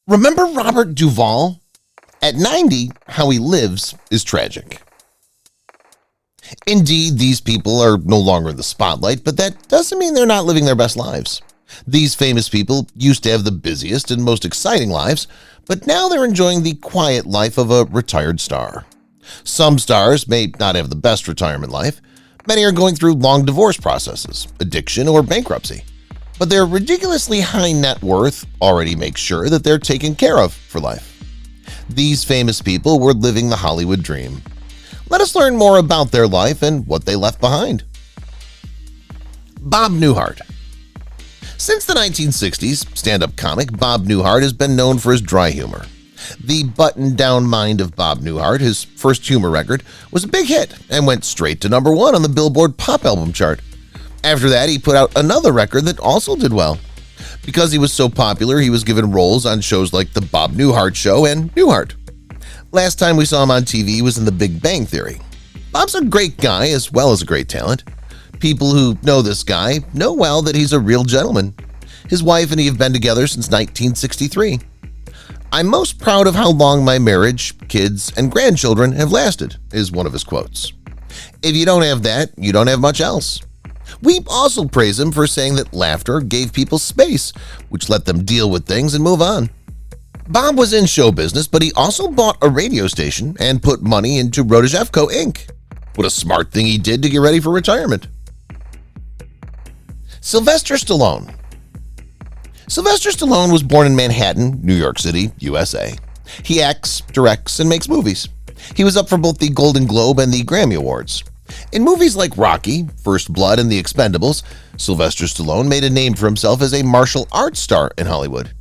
Remember Robert Duvall? At 90, how he lives is tragic. Indeed, these people are no longer in the spotlight, but that doesn't mean they're not living their best lives. These famous people used to have the busiest and most exciting lives, but now they're enjoying the quiet life of a retired star. Some stars may not have the best retirement life. Many are going through long divorce processes, addiction, or bankruptcy. But their ridiculously high net worth already makes sure that they're taken care of for life. These famous people were living the Hollywood dream. Let us learn more about their life and what they left behind. Bob Newhart. Since the 1960s, stand-up comic Bob Newhart has been known for his dry humor. The buttoned-down mind of Bob Newhart, his first humor record, was a big hit and went straight to #1 on the Billboard Pop Album chart. After that, he put out another record that also did well. Because he was so popular, he was given roles on shows like The Bob Newhart Show and Newhart. Last time we saw him on TV was in The Big Bang Theory. Bob's a great guy as well as a great talent. People who know this guy know well that he's a real gentleman. His wife and he have been together since 1963. "I'm most proud of how long my marriage, kids, and grandchildren have lasted," is one of his quotes. If you don't have that, you don't have much else. We also praise him for saying that laughter gave people space, which let them deal with things and move on. Bob was in show business, but he also bought a radio station and put money into Rodajevco Inc. What a smart thing he did to get ready for retirement. Sylvester Stallone. Sylvester Stallone was born in Manhattan, New York City, USA. He acts, directs, and makes movies. He was up for both the Golden Globe and the Grammy Awards. In movies like Rocky, First Blood, and The Expendables, Sylvester Stallone made a name for himself as a martial arts star in Hollywood.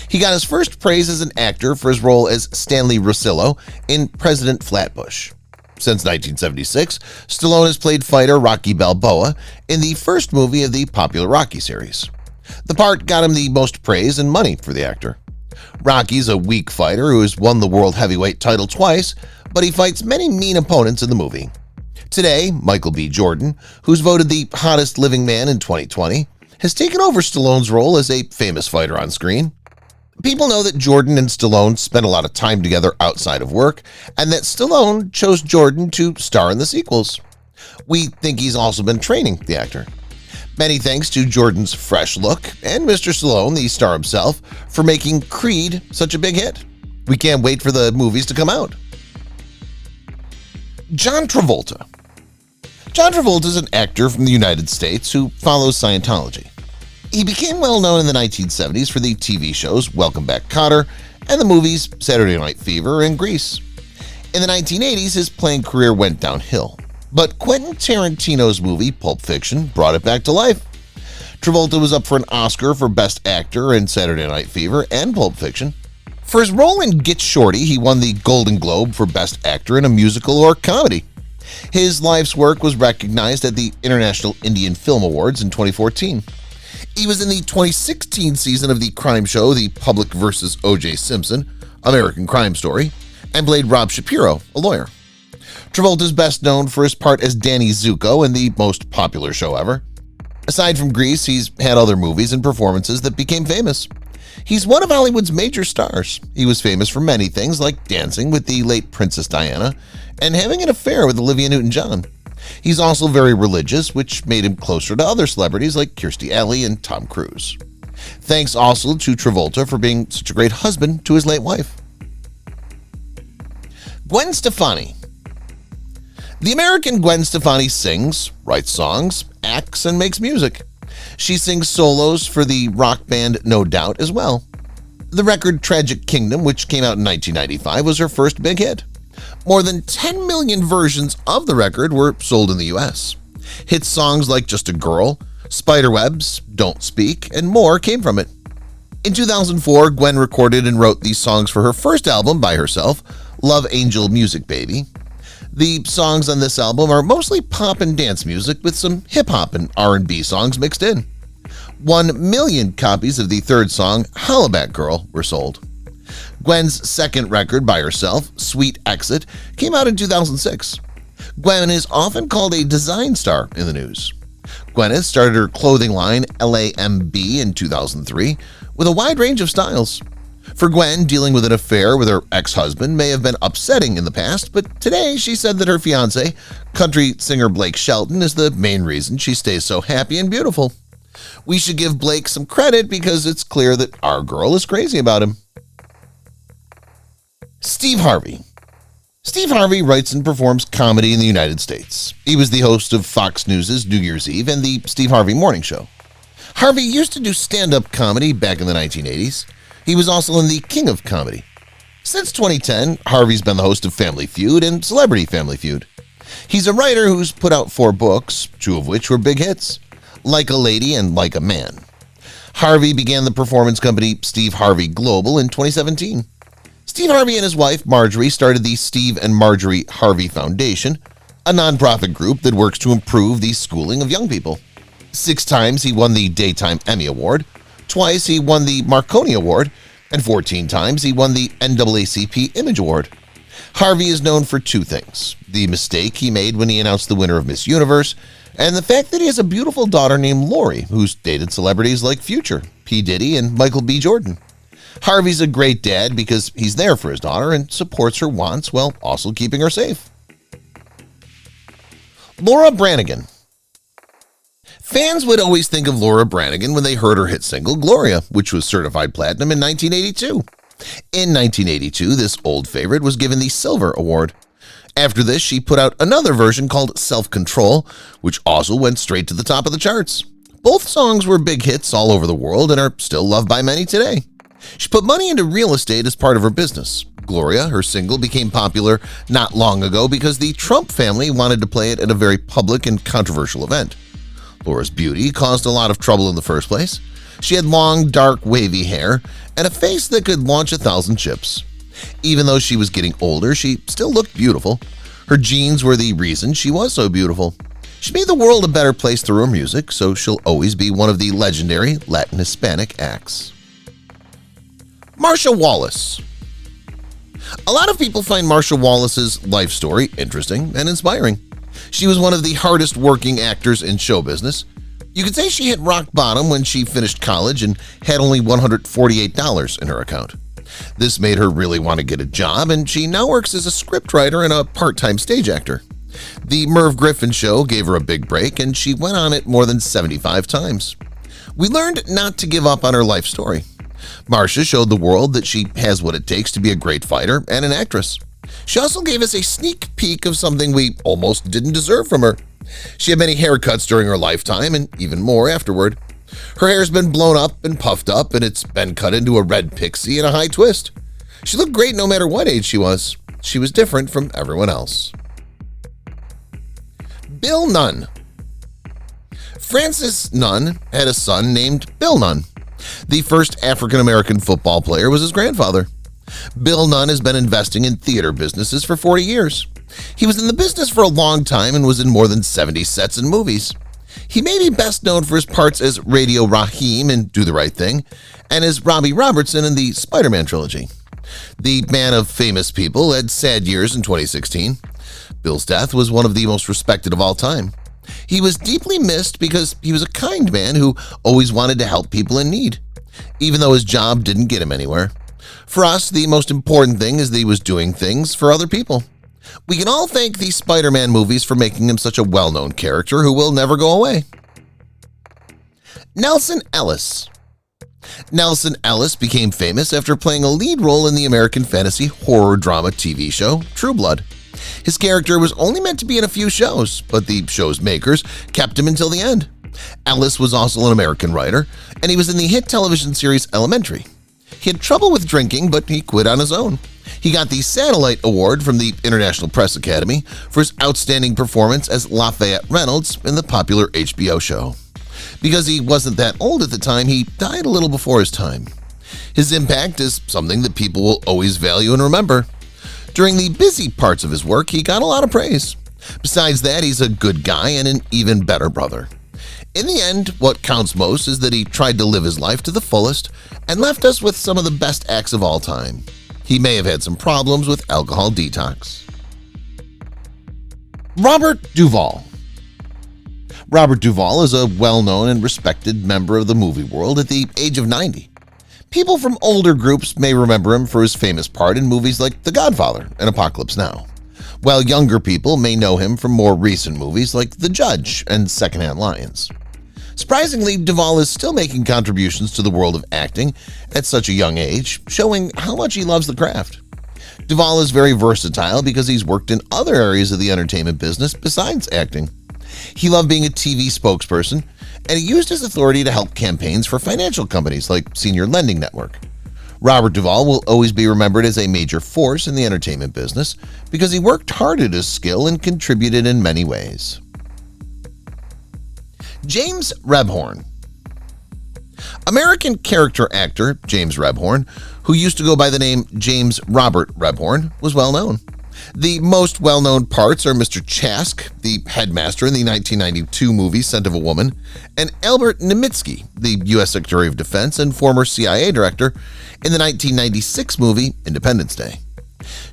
He got his first praise as an actor for his role as Stanley Rosillo in President Flatbush. Since 1976, Stallone has played fighter Rocky Balboa in the first movie of the popular Rocky series. The part got him the most praise and money for the actor. Rocky's a weak fighter who has won the world heavyweight title twice, but he fights many mean opponents in the movie. Today, Michael B. Jordan, who's voted the hottest living man in 2020, has taken over Stallone's role as a famous fighter on screen. People know that Jordan and Stallone spent a lot of time together outside of work, and that Stallone chose Jordan to star in the sequels. We think he's also been training the actor. Many thanks to Jordan's fresh look and Mr. Stallone, the star himself, for making Creed such a big hit. We can't wait for the movies to come out. John Travolta. John Travolta is an actor from the United States who follows Scientology. He became well known in the 1970s for the TV shows Welcome Back, Kotter and the movies Saturday Night Fever and Grease. In the 1980s, his playing career went downhill, but Quentin Tarantino's movie Pulp Fiction brought it back to life. Travolta was up for an Oscar for Best Actor in Saturday Night Fever and Pulp Fiction. For his role in Get Shorty, he won the Golden Globe for Best Actor in a Musical or Comedy. His life's work was recognized at the International Indian Film Awards in 2014. He was in the 2016 season of the crime show The Public vs. O.J. Simpson, American Crime Story, and played Rob Shapiro, a lawyer. Travolta is best known for his part as Danny Zuko in the most popular show ever. Aside from Grease, he's had other movies and performances that became famous. He's one of Hollywood's major stars. He was famous for many things like dancing with the late Princess Diana and having an affair with Olivia Newton-John. He's also very religious, which made him closer to other celebrities like Kirstie Alley and Tom Cruise. Thanks also to Travolta for being such a great husband to his late wife. Gwen Stefani. The American Gwen Stefani sings, writes songs, acts, and makes music. She sings solos for the rock band No Doubt as well. The record Tragic Kingdom, which came out in 1995, was her first big hit. More than 10 million versions of the record were sold in the US. Hit songs like Just a Girl, Spiderwebs, Don't Speak, and more came from it. In 2004, Gwen recorded and wrote these songs for her first album by herself, Love Angel Music Baby. The songs on this album are mostly pop and dance music with some hip-hop and R&B songs mixed in. 1 million copies of the third song, Hollaback Girl, were sold. Gwen's second record by herself, Sweet Exit, came out in 2006. Gwen is often called a design star in the news. Gwyneth started her clothing line LAMB in 2003 with a wide range of styles. For Gwen, dealing with an affair with her ex-husband may have been upsetting in the past, but today she said that her fiancé, country singer Blake Shelton, is the main reason she stays so happy and beautiful. We should give Blake some credit because it's clear that our girl is crazy about him. Steve Harvey. Steve Harvey writes and performs comedy in the United States. He was the host of Fox News' New Year's Eve and the Steve Harvey Morning Show. Harvey used to do stand-up comedy back in the 1980s. He was also in the King of Comedy. Since 2010, Harvey's been the host of Family Feud and Celebrity Family Feud. He's a writer who's put out 4 books, 2 of which were big hits, Like a Lady and Like a Man. Harvey began the performance company Steve Harvey Global in 2017. Steve Harvey and his wife, Marjorie, started the Steve and Marjorie Harvey Foundation, a nonprofit group that works to improve the schooling of young people. 6 times he won the Daytime Emmy Award, twice he won the Marconi Award, and 14 times he won the NAACP Image Award. Harvey is known for 2 things: the mistake he made when he announced the winner of Miss Universe, and the fact that he has a beautiful daughter named Lori, who's dated celebrities like Future, P. Diddy, and Michael B. Jordan. Harvey's a great dad because he's there for his daughter and supports her wants while also keeping her safe. Laura Branagan. Fans would always think of Laura Branagan when they heard her hit single Gloria, which was certified platinum in 1982. In 1982, this old favorite was given the Silver Award. After this, she put out another version called Self-Control, which also went straight to the top of the charts. Both songs were big hits all over the world and are still loved by many today. She put money into real estate as part of her business. Gloria, her single, became popular not long ago because the Trump family wanted to play it at a very public and controversial event. Laura's beauty caused a lot of trouble in the first place. She had long, dark, wavy hair and a face that could launch 1,000 ships. Even though she was getting older, she still looked beautiful. Her genes were the reason she was so beautiful. She made the world a better place through her music, so she'll always be one of the legendary Latin Hispanic acts. Marsha Wallace. A lot of people find Marsha Wallace's life story interesting and inspiring. She was one of the hardest working actors in show business. You could say she hit rock bottom when she finished college and had only $148 in her account. This made her really want to get a job, and she now works as a scriptwriter and a part-time stage actor. The Merv Griffin Show gave her a big break, and she went on it more than 75 times. We learned not to give up on her life story. Marsha showed the world that she has what it takes to be a great fighter and an actress. She also gave us a sneak peek of something we almost didn't deserve from her. She had many haircuts during her lifetime and even more afterward. Her hair's been blown up and puffed up, and it's been cut into a red pixie and a high twist. She looked great no matter what age she was. She was different from everyone else. Bill Nunn. Francis Nunn had a son named Bill Nunn. The first African-American football player was his grandfather. Bill Nunn has been investing in theater businesses for 40 years. He was in the business for a long time and was in more than 70 sets and movies. He may be best known for his parts as Radio Raheem in Do the Right Thing and as Robbie Robertson in the Spider-Man trilogy. The man of famous people had sad years in 2016. Bill's death was one of the most respected of all time. He was deeply missed because he was a kind man who always wanted to help people in need, even though his job didn't get him anywhere. For us, the most important thing is that he was doing things for other people. We can all thank the Spider-Man movies for making him such a well-known character who will never go away. Nelson Ellis. Nelson Ellis became famous after playing a lead role in the American fantasy horror drama TV show True Blood. His character was only meant to be in a few shows, but the show's makers kept him until the end. Ellis was also an American writer, and he was in the hit television series Elementary. He had trouble with drinking, but he quit on his own. He got the Satellite Award from the International Press Academy for his outstanding performance as Lafayette Reynolds in the popular HBO show. Because he wasn't that old at the time, he died a little before his time. His impact is something that people will always value and remember. During the busy parts of his work, he got a lot of praise. Besides that, he's a good guy and an even better brother. In the end, what counts most is that he tried to live his life to the fullest and left us with some of the best acts of all time. He may have had some problems with alcohol detox. Robert Duvall. Robert Duvall is a well-known and respected member of the movie world at the age of 90. People from older groups may remember him for his famous part in movies like The Godfather and Apocalypse Now, while younger people may know him from more recent movies like The Judge and Secondhand Lions. Surprisingly, Duvall is still making contributions to the world of acting at such a young age, showing how much he loves the craft. Duvall is very versatile because he's worked in other areas of the entertainment business besides acting. He loved being a TV spokesperson, and he used his authority to help campaigns for financial companies like Senior Lending Network. Robert Duvall will always be remembered as a major force in the entertainment business because he worked hard at his skill and contributed in many ways. James Rebhorn. American character actor James Rebhorn, who used to go by the name James Robert Rebhorn, was well known. The most well-known parts are Mr. Chask, the headmaster in the 1992 movie Scent of a Woman, and Albert Nimitz, the U.S. Secretary of Defense and former CIA director in the 1996 movie Independence Day.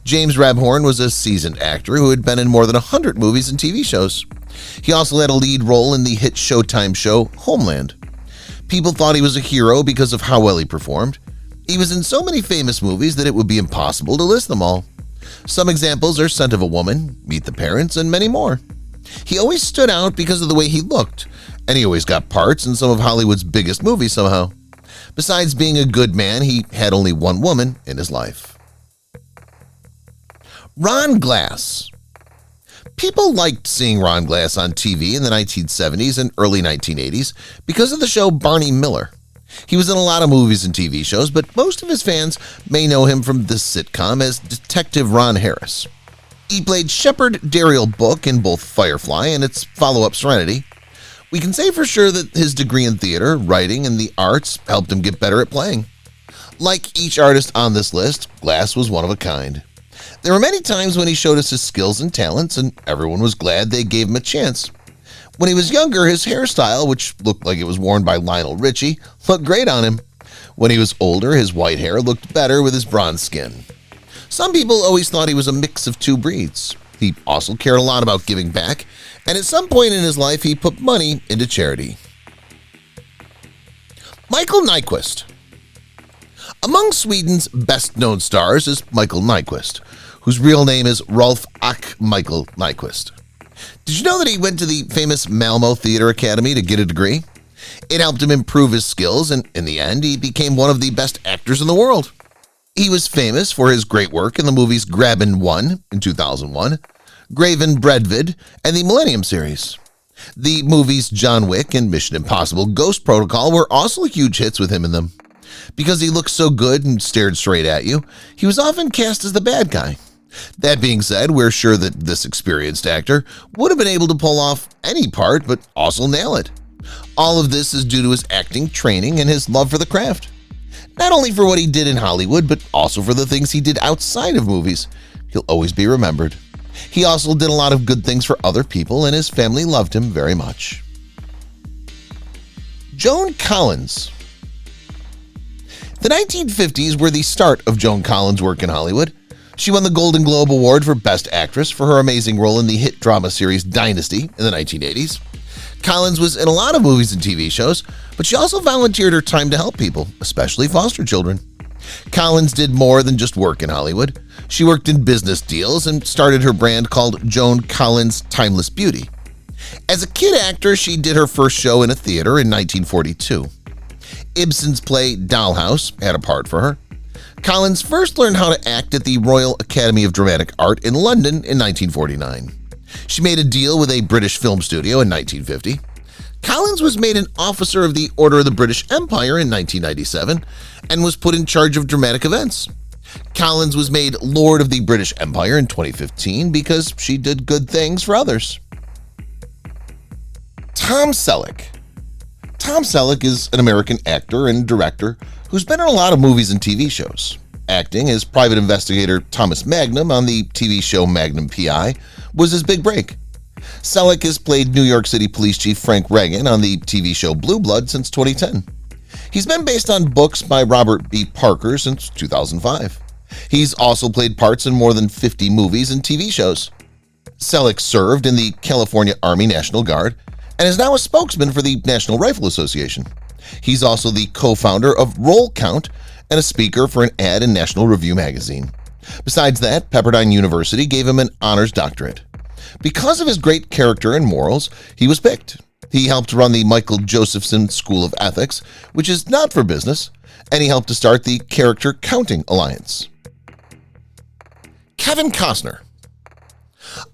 James Rebhorn was a seasoned actor who had been in more than 100 movies and TV shows. He also had a lead role in the hit Showtime show Homeland. People thought he was a hero because of how well he performed. He was in so many famous movies that it would be impossible to list them all. Some examples are Scent of a Woman, Meet the Parents, and many more. He always stood out because of the way he looked, and he always got parts in some of Hollywood's biggest movies somehow. Besides being a good man, he had only one woman in his life. Ron Glass. People liked seeing Ron Glass on TV in the 1970s and early 1980s because of the show Barney Miller. He was in a lot of movies and TV shows, but most of his fans may know him from this sitcom as Detective Ron Harris. He played Shepard Daryl Book in both Firefly and its follow-up Serenity. We can say for sure that his degree in theater, writing, and the arts helped him get better at playing. Like each artist on this list, Glass was one of a kind. There were many times when he showed us his skills and talents, and everyone was glad they gave him a chance. When he was younger, his hairstyle, which looked like it was worn by Lionel Richie, looked great on him. When he was older, his white hair looked better with his bronze skin. Some people always thought he was a mix of two breeds. He also cared a lot about giving back, and at some point in his life, he put money into charity. Michael Nyquist. Among Sweden's best-known stars is Michael Nyquist, whose real name is Rolf Ack Michael Nyquist. Did you know that he went to the famous Malmö Theater Academy to get a degree? It helped him improve his skills, and in the end, he became one of the best actors in the world. He was famous for his great work in the movies Grabben 1 in 2001, Graven Bredvid, and the Millennium series. The movies John Wick and Mission Impossible Ghost Protocol were also huge hits with him in them. Because he looked so good and stared straight at you, he was often cast as the bad guy. That being said, we're sure that this experienced actor would have been able to pull off any part, but also nail it. All of this is due to his acting training and his love for the craft. Not only for what he did in Hollywood, but also for the things he did outside of movies. He'll always be remembered. He also did a lot of good things for other people, and his family loved him very much. Joan Collins. The 1950s were the start of Joan Collins' work in Hollywood. She won the Golden Globe Award for Best Actress for her amazing role in the hit drama series Dynasty in the 1980s. Collins was in a lot of movies and TV shows, but she also volunteered her time to help people, especially foster children. Collins did more than just work in Hollywood. She worked in business deals and started her brand called Joan Collins Timeless Beauty. As a kid actor, she did her first show in a theater in 1942. Ibsen's play Dollhouse had a part for her. Collins first learned how to act at the Royal Academy of Dramatic Art in London in 1949. She made a deal with a British film studio in 1950. Collins was made an officer of the Order of the British Empire in 1997 and was put in charge of dramatic events. Collins was made Lord of the British Empire in 2015 because she did good things for others. Tom Celic. Tom Celic is an American actor and director who's been in a lot of movies and TV shows. Acting as private investigator Thomas Magnum on the TV show Magnum P.I. was his big break. Celic has played New York City Police Chief Frank Reagan on the TV show Blue Blood since 2010. He's been based on books by Robert B. Parker since 2005. He's also played parts in more than 50 movies and TV shows. Celic served in the California Army National Guard and is now a spokesman for the National Rifle Association. He's also the co-founder of Roll Count, and a speaker for an ad in National Review magazine. Besides that, Pepperdine University gave him an honors doctorate. Because of his great character and morals, he was picked. He helped run the Michael Josephson School of Ethics, which is not for business, and he helped to start the Character Counting Alliance. Kevin Costner.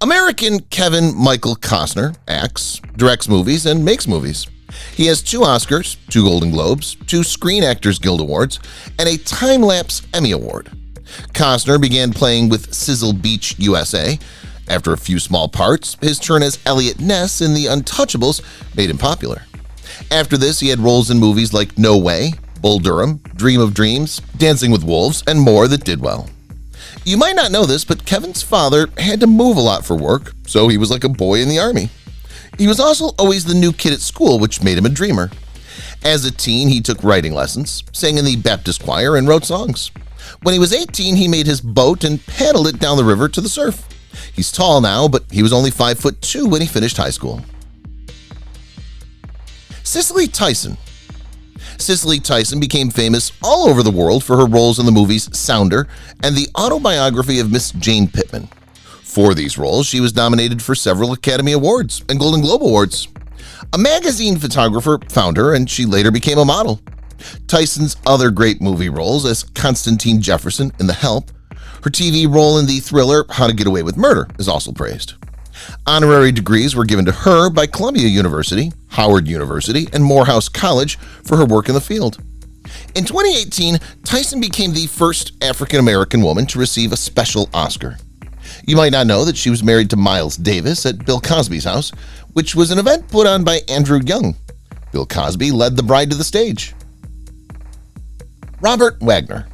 American Kevin Michael Costner acts, directs movies, and makes movies. He has 2 Oscars, 2 Golden Globes, 2 Screen Actors Guild Awards, and a Time-Lapse Emmy Award. Costner began playing with Sizzle Beach, USA. After a few small parts, his turn as Elliot Ness in The Untouchables made him popular. After this, he had roles in movies like No Way, Bull Durham, Dream of Dreams, Dancing with Wolves, and more that did well. You might not know this, but Kevin's father had to move a lot for work, so he was like a boy in the army. He was also always the new kid at school, which made him a dreamer. As a teen, he took writing lessons, sang in the Baptist choir, and wrote songs. When he was 18, he made his boat and paddled it down the river to the surf. He's tall now, but he was only 5'2" when he finished high school. Cicely Tyson. Cicely Tyson became famous all over the world for her roles in the movies Sounder and the autobiography of Miss Jane Pittman. For these roles, she was nominated for several Academy Awards and Golden Globe Awards. A magazine photographer found her, and she later became a model. Tyson's other great movie roles as Constantine Jefferson in The Help. Her TV role in the thriller How to Get Away with Murder is also praised. Honorary degrees were given to her by Columbia University, Howard University, and Morehouse College for her work in the field. In 2018, Tyson became the first African-American woman to receive a special Oscar. You might not know that she was married to Miles Davis at Bill Cosby's house, which was an event put on by Andrew Young. Bill Cosby led the bride to the stage. Robert Wagner.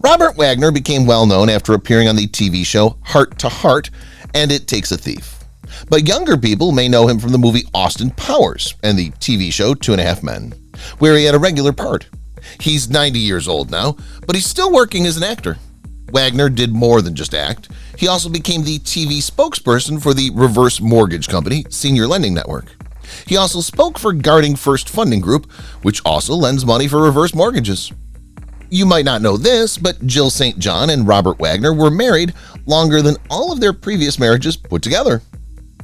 Robert Wagner became well known after appearing on the TV show Heart to Heart and It Takes a Thief. But younger people may know him from the movie Austin Powers and the TV show 2.5 Men, where he had a regular part. He's 90 years old now, but he's still working as an actor. Wagner did more than just act. He also became the TV spokesperson for the reverse mortgage company Senior Lending Network. He also spoke for Guarding First Funding Group, which also lends money for reverse mortgages. You might not know this, but Jill St. John and Robert Wagner were married longer than all of their previous marriages put together.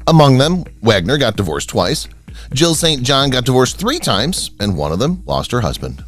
Among them, Wagner got divorced twice, Jill St. John got divorced 3 times, and one of them lost her husband.